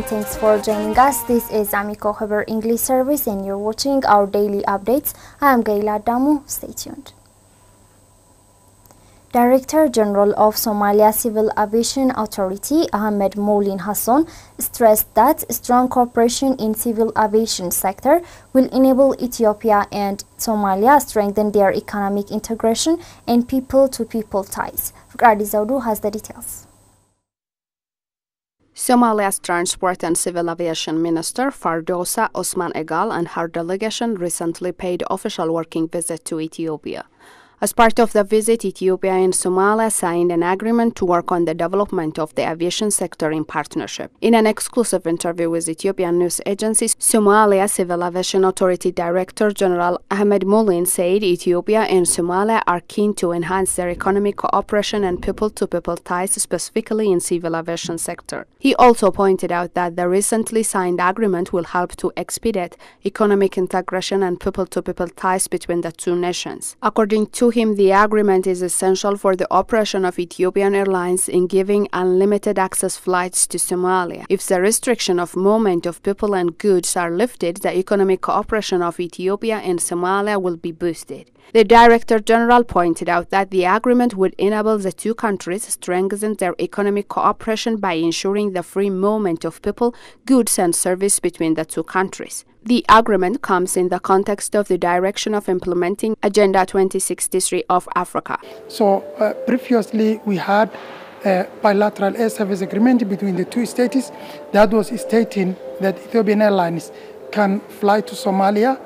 and thanks for joining us. This is AMECO Haber English Service and you're watching our daily updates. I am Gaila Damu. Stay tuned. Director General of Somalia Civil Aviation Authority, Ahmed Moulin Hassan, stressed that strong cooperation in civil aviation sector will enable Ethiopia and Somalia strengthen their economic integration and people-to-people ties. Fukradi Zaudu has the details. Somalia's Transport and Civil Aviation Minister Fardosa Osman Egal and her delegation recently paid official working visit to Ethiopia. As part of the visit, Ethiopia and Somalia signed an agreement to work on the development of the aviation sector in partnership. In an exclusive interview with Ethiopian news agency, Somalia Civil Aviation Authority Director General Ahmed Moulin said Ethiopia and Somalia are keen to enhance their economic cooperation and people-to-people ties, specifically in civil aviation sector. He also pointed out that the recently signed agreement will help to expedite economic integration and people-to-people ties between the two nations. According to him, the agreement is essential for the operation of Ethiopian Airlines in giving unlimited access flights to Somalia. If the restriction of movement of people and goods are lifted, the economic cooperation of Ethiopia and Somalia will be boosted. The Director General pointed out that the agreement would enable the two countries strengthen their economic cooperation by ensuring the free movement of people, goods and service between the two countries. The agreement comes in the context of the direction of implementing Agenda 2063 of Africa. So previously we had a bilateral air service agreement between the two states that was stating that Ethiopian Airlines can fly to Somalia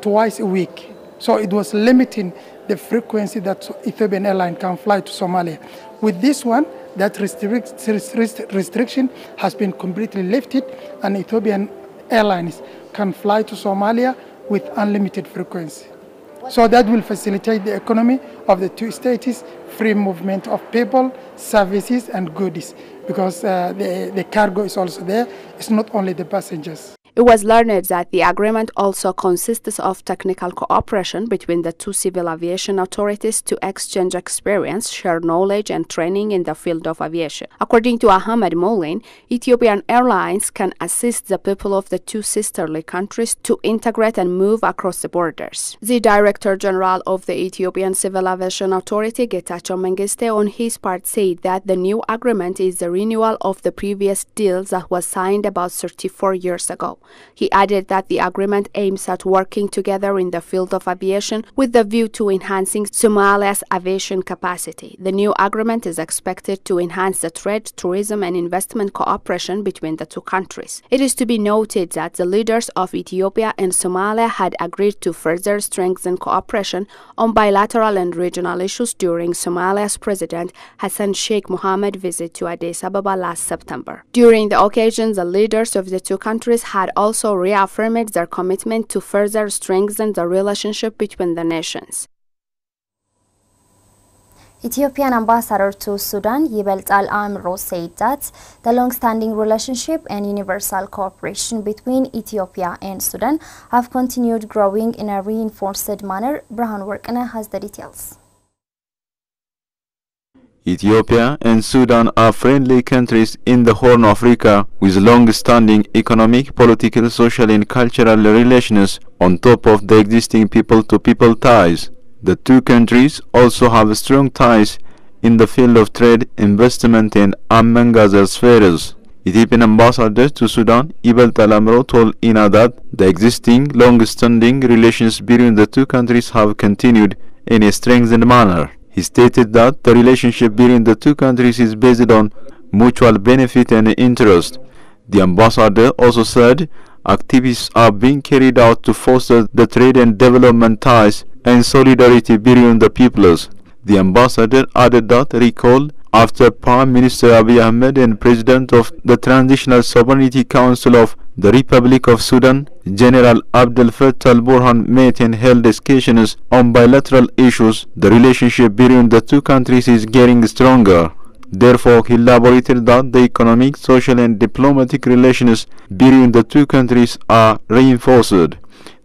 twice a week. So it was limiting the frequency that Ethiopian Airlines can fly to Somalia. With this one, that restriction has been completely lifted and Ethiopian Airlines can fly to Somalia with unlimited frequency. So that will facilitate the economy of the two states, free movement of people, services and goods, because the cargo is also there. It's not only the passengers. It was learned that the agreement also consists of technical cooperation between the two civil aviation authorities to exchange experience, share knowledge and training in the field of aviation. According to Ahmed Moulin, Ethiopian Airlines can assist the people of the two sisterly countries to integrate and move across the borders. The Director General of the Ethiopian Civil Aviation Authority, Getachew Mengiste, on his part said that the new agreement is the renewal of the previous deal that was signed about 34 years ago. He added that the agreement aims at working together in the field of aviation with the view to enhancing Somalia's aviation capacity. The new agreement is expected to enhance the trade, tourism and investment cooperation between the two countries. It is to be noted that the leaders of Ethiopia and Somalia had agreed to further strengthen cooperation on bilateral and regional issues during Somalia's President Hassan Sheikh Mohammed visit to Addis Ababa last September. During the occasion, the leaders of the two countries had also reaffirmed their commitment to further strengthen the relationship between the nations. Ethiopian ambassador to Sudan, Yibelt Al-Amro, said that the long-standing relationship and universal cooperation between Ethiopia and Sudan have continued growing in a reinforced manner. Brahan Workana has the details. Ethiopia and Sudan are friendly countries in the Horn of Africa with long-standing economic, political, social and cultural relations on top of the existing people-to-people ties. The two countries also have strong ties in the field of trade, investment and among other spheres. Ethiopian ambassador to Sudan, Yibelt Al-Amro, told INA that the existing long-standing relations between the two countries have continued in a strengthened manner. He stated that the relationship between the two countries is based on mutual benefit and interest. The ambassador also said activities are being carried out to foster the trade and development ties and solidarity between the peoples. The ambassador added that recall after Prime Minister Abiy Ahmed and President of the Transitional Sovereignty Council of the Republic of Sudan, General Abdel Fattah al-Burhan, met and held discussions on bilateral issues. The relationship between the two countries is getting stronger. Therefore, he elaborated that the economic, social and diplomatic relations between the two countries are reinforced.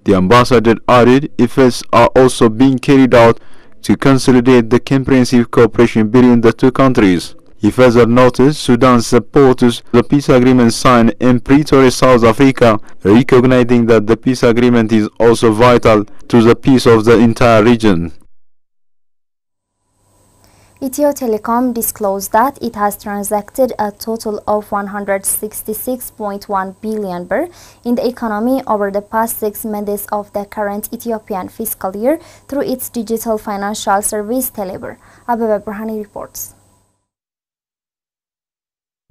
The ambassador added efforts are also being carried out to consolidate the comprehensive cooperation between the two countries. He further noted Sudan supports the peace agreement signed in Pretoria, South Africa, recognizing that the peace agreement is also vital to the peace of the entire region. Ethio Telecom disclosed that it has transacted a total of 166.1 billion birr in the economy over the past 6 months of the current Ethiopian fiscal year through its digital financial service Telebirr. Ababa Brahani reports.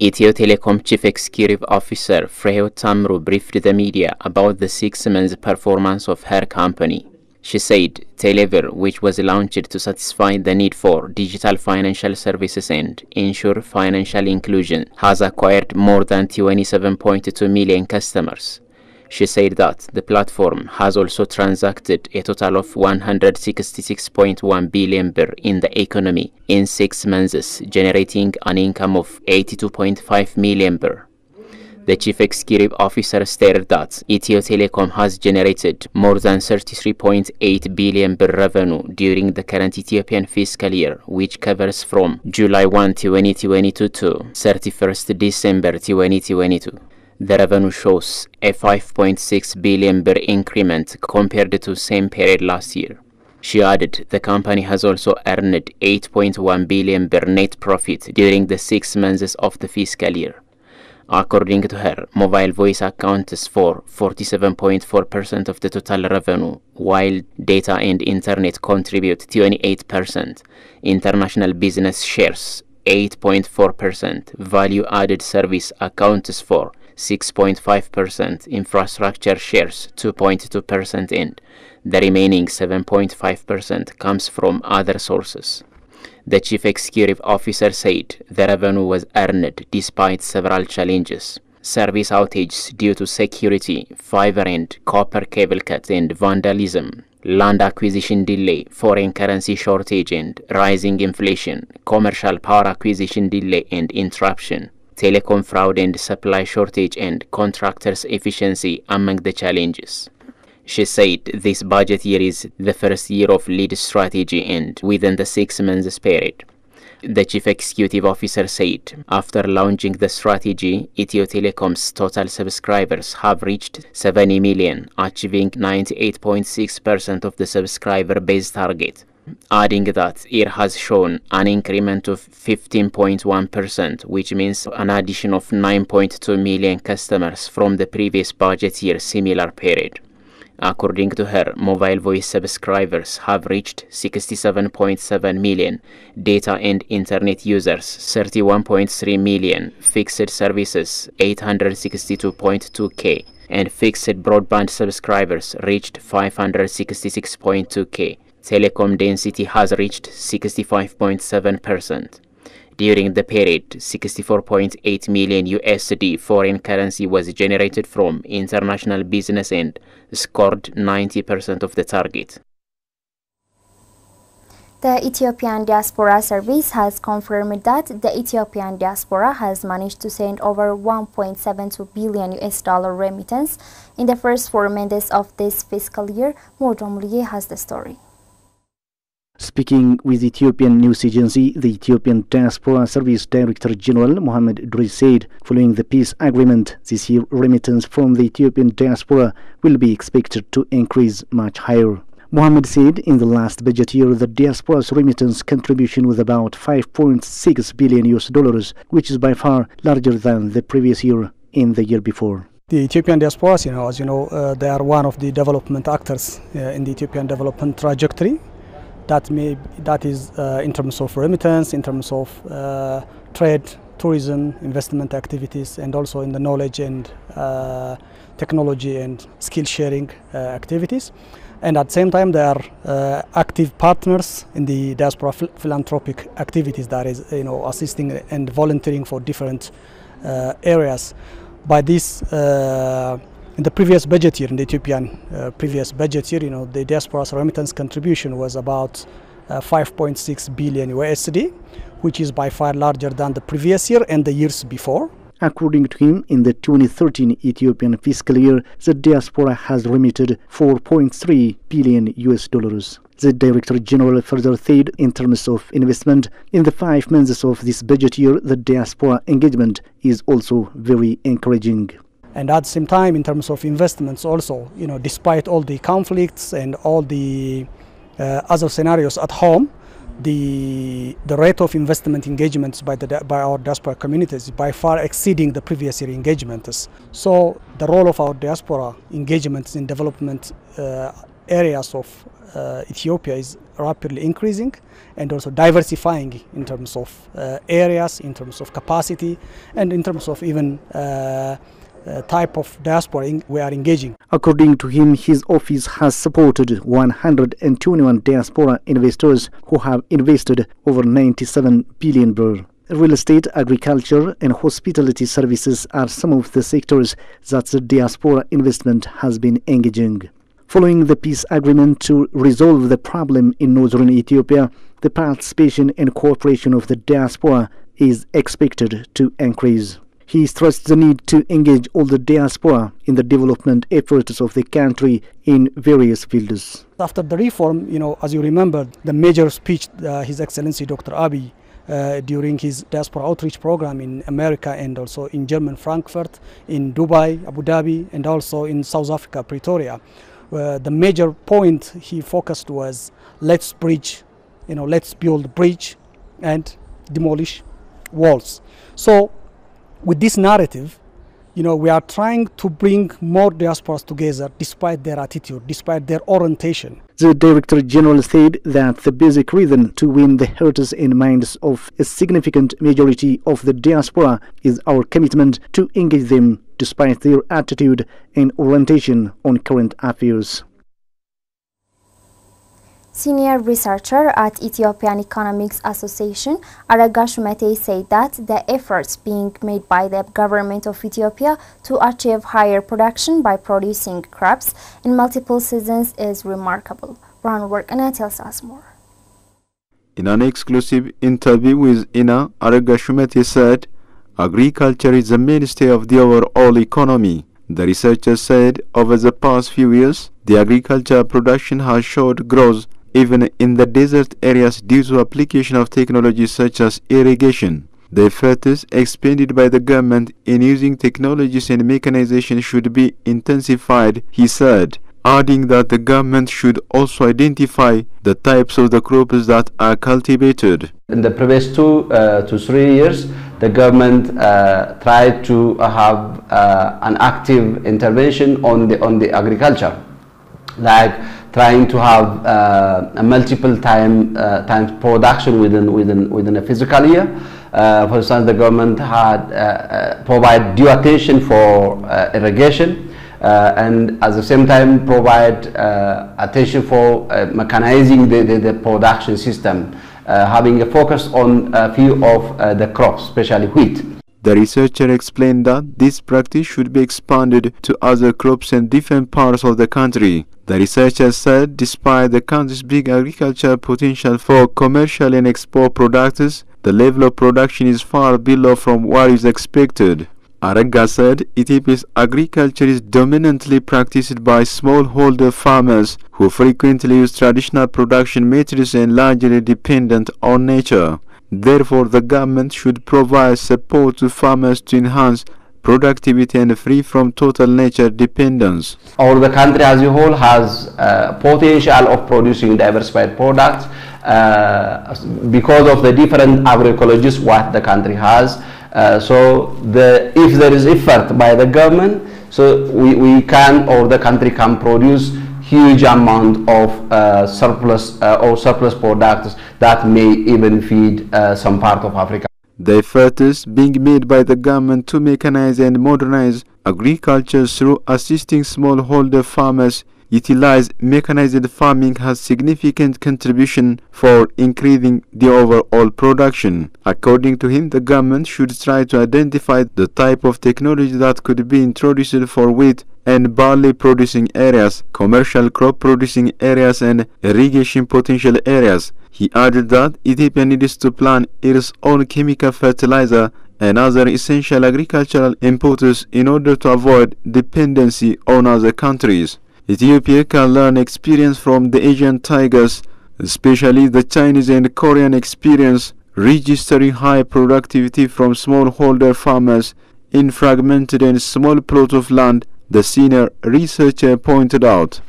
Ethio Telecom Chief Executive Officer Frehot Tamru briefed the media about the 6 months performance of her company. She said Telebirr, which was launched to satisfy the need for digital financial services and ensure financial inclusion, has acquired more than 27.2 million customers. She said that the platform has also transacted a total of 166.1 billion birr in the economy in 6 months, generating an income of 82.5 million birr. The Chief Executive Officer stated that Ethio Telecom has generated more than 33.8 billion birr revenue during the current Ethiopian fiscal year, which covers from July 1, 2022 to 31st December 2022. The revenue shows a 5.6 billion birr increment compared to same period last year. She added the company has also earned 8.1 billion birr net profit during the 6 months of the fiscal year. According to her, mobile voice accounts for 47.4% of the total revenue, while data and internet contribute 28%. International business shares 8.4%. Value-added service accounts for 6.5%. Infrastructure shares 2.2%, and the remaining 7.5% comes from other sources. The Chief Executive Officer said the revenue was earned despite several challenges: service outages due to security, fiber and copper cable cuts and vandalism, land acquisition delay, foreign currency shortage and rising inflation, commercial power acquisition delay and interruption, telecom fraud and supply shortage, and contractors' efficiency among the challenges. She said this budget year is the first year of lead strategy and within the 6 months period. The Chief Executive Officer said after launching the strategy, Ethio Telecom's total subscribers have reached 70 million, achieving 98.6% of the subscriber base target. Adding that it has shown an increment of 15.1%, which means an addition of 9.2 million customers from the previous budget year similar period. According to her, mobile voice subscribers have reached 67.7 million, data and internet users 31.3 million, fixed services 862.2k, and fixed broadband subscribers reached 566.2k. Telecom density has reached 65.7%. During the period, $64.8 million USD foreign currency was generated from international business and scored 90% of the target. The Ethiopian Diaspora Service has confirmed that the Ethiopian diaspora has managed to send over 1.72 billion US dollar remittance in the first 4 months of this fiscal year. Mordom has the story. Speaking with Ethiopian news agency, the Ethiopian Diaspora Service Director General Mohamed Idris said, following the peace agreement, this year remittance from the Ethiopian diaspora will be expected to increase much higher. Mohamed said in the last budget year the diaspora's remittance contribution was about 5.6 billion US dollars, which is by far larger than the previous year and the year before. The Ethiopian diaspora, as you know, they are one of the development actors in the Ethiopian development trajectory. That is in terms of remittance, in terms of trade, tourism, investment activities, and also in the knowledge and technology and skill sharing activities. And at the same time, they are active partners in the diaspora philanthropic activities, that is, assisting and volunteering for different areas. By this, in the previous budget year, in the Ethiopian previous budget year, the diaspora's remittance contribution was about 5.6 billion USD, which is by far larger than the previous year and the years before. According to him, in the 2013 Ethiopian fiscal year, the diaspora has remitted 4.3 billion US dollars. The Director General further said in terms of investment, in the 5 months of this budget year, the diaspora engagement is also very encouraging. And at the same time, in terms of investments also, despite all the conflicts and all the other scenarios at home, the rate of investment engagements by our diaspora communities is by far exceeding the previous year engagements. So the role of our diaspora engagements in development areas of Ethiopia is rapidly increasing and also diversifying in terms of areas, in terms of capacity, and in terms of even type of diaspora we are engaging. According to him, his office has supported 121 diaspora investors who have invested over 97 billion birr. Real estate, agriculture and hospitality services are some of the sectors that the diaspora investment has been engaging. Following the peace agreement to resolve the problem in northern Ethiopia, the participation and cooperation of the diaspora is expected to increase. He stressed the need to engage all the diaspora in the development efforts of the country in various fields. After the reform, as you remember, the major speech His Excellency Dr. Abiy during his diaspora outreach program in America and also in German Frankfurt, in Dubai, Abu Dhabi, and also in South Africa, Pretoria. The major point he focused was let's build bridge and demolish walls. So with this narrative, we are trying to bring more diasporas together despite their attitude, despite their orientation. The Director General said that the basic reason to win the hearts and minds of a significant majority of the diaspora is our commitment to engage them despite their attitude and orientation on current affairs. Senior researcher at Ethiopian Economics Association, Aragga Shumete, said that the efforts being made by the government of Ethiopia to achieve higher production by producing crops in multiple seasons is remarkable. Ron Workana tells us more. In an exclusive interview with INA, Aragga Shumete said, agriculture is the mainstay of the overall economy. The researcher said over the past few years, the agricultural production has showed growth even in the desert areas due to application of technologies such as irrigation. The efforts expended by the government in using technologies and mechanization should be intensified, he said, adding that the government should also identify the types of the crops that are cultivated. In the previous 2 to 3 years, the government tried to have an active intervention on the agriculture, like trying to have a multiple times production within a physical year. For instance, the government had provide due attention for irrigation, and at the same time provide attention for mechanizing the production system, having a focus on a few of the crops, especially wheat. The researcher explained that this practice should be expanded to other crops in different parts of the country. The researcher said despite the country's big agricultural potential for commercial and export products, the level of production is far below from what is expected. Aragga said Ethiopia's agriculture is dominantly practiced by smallholder farmers who frequently use traditional production methods and largely dependent on nature. Therefore, the government should provide support to farmers to enhance productivity and free from total nature dependence. Or the country as a whole has potential of producing diversified products because of the different agroecologies what the country has. So if there is effort by the government, so we can, or the country can produce huge amount of surplus products that may even feed some part of Africa. The efforts being made by the government to mechanize and modernize agriculture through assisting smallholder farmers utilize mechanized farming has significant contribution for increasing the overall production. According to him, the government should try to identify the type of technology that could be introduced for wheat and barley producing areas, commercial crop producing areas and irrigation potential areas. He added that Ethiopia needs to plan its own chemical fertilizer and other essential agricultural inputs in order to avoid dependency on other countries. Ethiopia can learn experience from the Asian tigers especially the Chinese and Korean experience registering high productivity from smallholder farmers in fragmented and small plots of land, the senior researcher pointed out.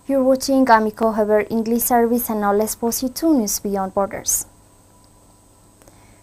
You're watching AMECO Haber English service, and now let's proceed to news beyond borders.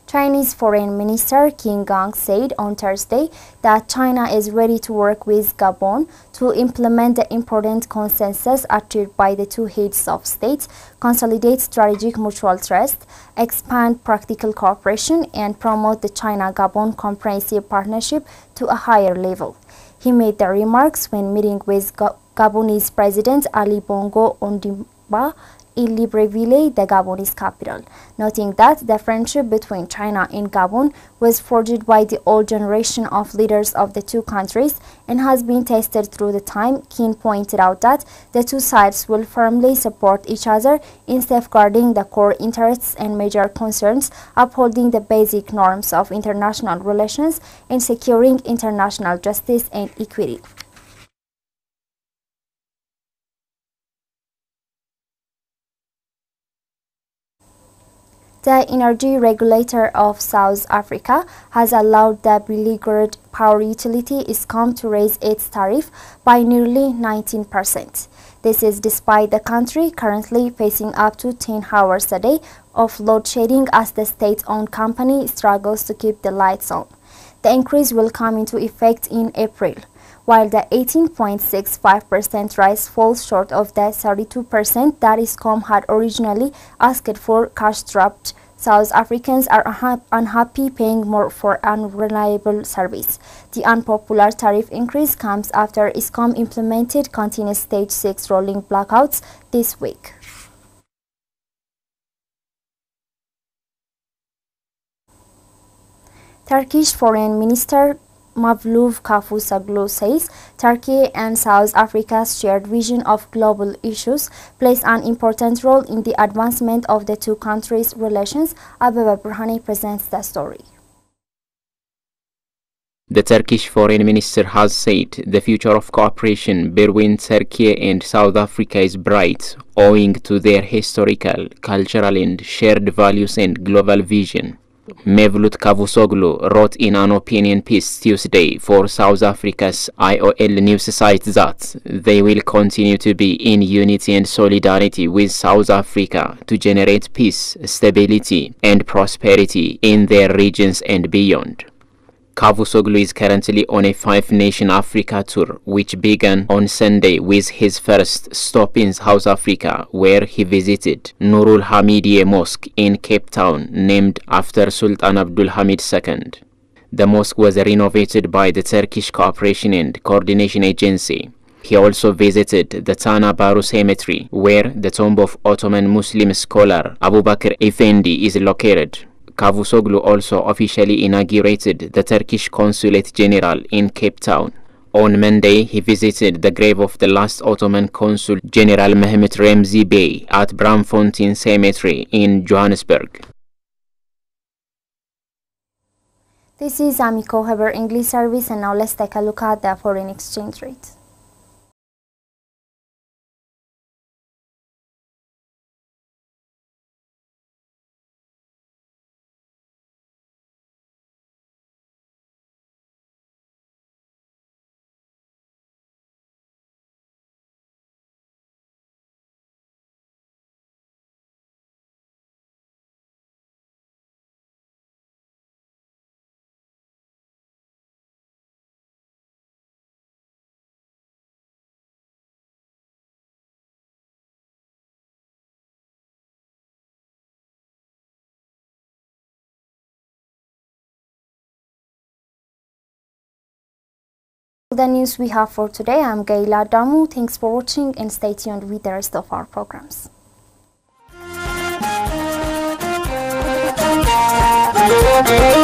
Chinese Foreign Minister Qin Gang said on Thursday that China is ready to work with Gabon to implement the important consensus achieved by the two heads of state, consolidate strategic mutual trust, expand practical cooperation, and promote the China-Gabon comprehensive partnership to a higher level. He made the remarks when meeting with Gabonese President Ali Bongo Ondimba in Libreville, the Gabonese capital, noting that the friendship between China and Gabon was forged by the old generation of leaders of the two countries and has been tested through the time. Qin pointed out that the two sides will firmly support each other in safeguarding the core interests and major concerns, upholding the basic norms of international relations, and securing international justice and equity. The energy regulator of South Africa has allowed the beleaguered power utility Eskom to raise its tariff by nearly 19%. This is despite the country currently facing up to 10 hours a day of load shedding as the state-owned company struggles to keep the lights on. The increase will come into effect in April, while the 18.65% rise falls short of the 32% that Eskom had originally asked for. Cash-strapped South Africans are unhappy paying more for unreliable service. The unpopular tariff increase comes after Eskom implemented continuous stage 6 rolling blackouts this week. Turkish Foreign Minister Mevlut Cavusoglu says Turkey and South Africa's shared vision of global issues plays an important role in the advancement of the two countries' relations. Abeba Burhani presents the story. The Turkish foreign minister has said the future of cooperation between Turkey and South Africa is bright, owing to their historical, cultural and shared values and global vision. Mevlut Cavusoglu wrote in an opinion piece Tuesday for South Africa's IOL news site that they will continue to be in unity and solidarity with South Africa to generate peace, stability and prosperity in their regions and beyond. Cavusoglu is currently on a 5-nation Africa tour, which began on Sunday with his first stop in South Africa, where he visited Nurul Hamidiyye Mosque in Cape Town, named after Sultan Abdul Hamid II. The mosque was renovated by the Turkish Cooperation and Coordination Agency. He also visited the Tana Baru Cemetery, where the tomb of Ottoman Muslim scholar Abu Bakr Effendi is located. Cavusoglu also officially inaugurated the Turkish Consulate General in Cape Town. On Monday, he visited the grave of the last Ottoman Consul General Mehmet Remzi Bey at Braamfontein Cemetery in Johannesburg. This is AMECO Haber English service, and now let's take a look at the foreign exchange rate. The news we have for today. I'm Gaila Damu. Thanks for watching and stay tuned with the rest of our programs. Thank you.